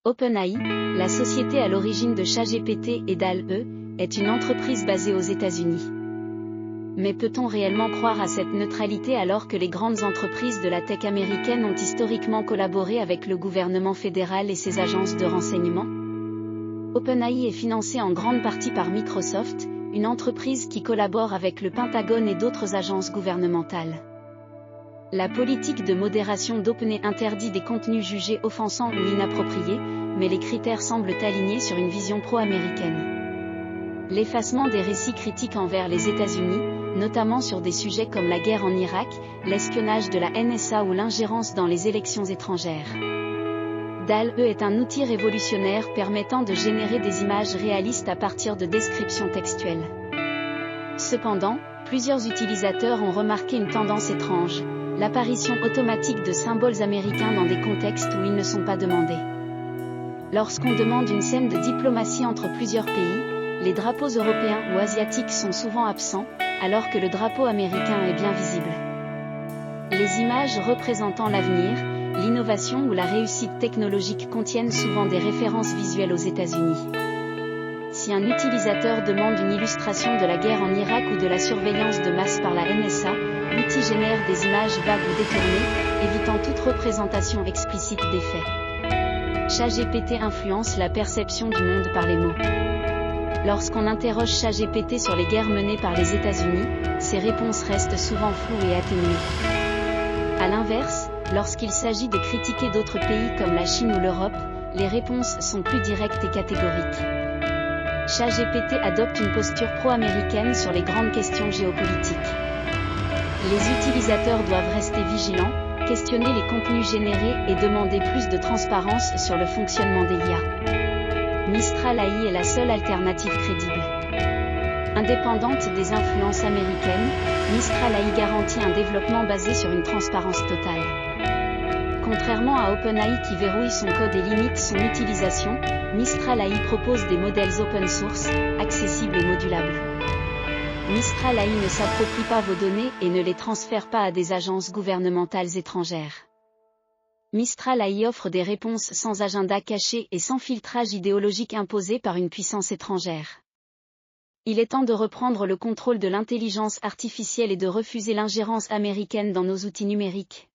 OpenAI, la société à l'origine de ChatGPT et DALL-E, est une entreprise basée aux États-Unis. Mais peut-on réellement croire à cette neutralité alors que les grandes entreprises de la tech américaine ont historiquement collaboré avec le gouvernement fédéral et ses agences de renseignement? OpenAI est financé en grande partie par Microsoft, une entreprise qui collabore avec le Pentagone et d'autres agences gouvernementales. La politique de modération d'OpenAI interdit des contenus jugés offensants ou inappropriés, mais les critères semblent alignés sur une vision pro-américaine. L'effacement des récits critiques envers les États-Unis, notamment sur des sujets comme la guerre en Irak, l'espionnage de la NSA ou l'ingérence dans les élections étrangères. DALL-E est un outil révolutionnaire permettant de générer des images réalistes à partir de descriptions textuelles. Cependant, plusieurs utilisateurs ont remarqué une tendance étrange, l'apparition automatique de symboles américains dans des contextes où ils ne sont pas demandés. Lorsqu'on demande une scène de diplomatie entre plusieurs pays, les drapeaux européens ou asiatiques sont souvent absents, alors que le drapeau américain est bien visible. Les images représentant l'avenir, l'innovation ou la réussite technologique contiennent souvent des références visuelles aux États-Unis. Si un utilisateur demande une illustration de la guerre en Irak ou de la surveillance de masse par la NSA, l'outil génère des images vagues ou détournées, évitant toute représentation explicite des faits. ChatGPT influence la perception du monde par les mots. Lorsqu'on interroge ChatGPT sur les guerres menées par les États-Unis, ses réponses restent souvent floues et atténuées. A l'inverse, lorsqu'il s'agit de critiquer d'autres pays comme la Chine ou l'Europe, les réponses sont plus directes et catégoriques. ChatGPT adopte une posture pro-américaine sur les grandes questions géopolitiques. Les utilisateurs doivent rester vigilants, questionner les contenus générés et demander plus de transparence sur le fonctionnement des IA. Mistral AI est la seule alternative crédible. Indépendante des influences américaines, Mistral AI garantit un développement basé sur une transparence totale. Contrairement à OpenAI qui verrouille son code et limite son utilisation, Mistral AI propose des modèles open source, accessibles et modulables. Mistral AI ne s'approprie pas vos données et ne les transfère pas à des agences gouvernementales étrangères. Mistral AI offre des réponses sans agenda caché et sans filtrage idéologique imposé par une puissance étrangère. Il est temps de reprendre le contrôle de l'intelligence artificielle et de refuser l'ingérence américaine dans nos outils numériques.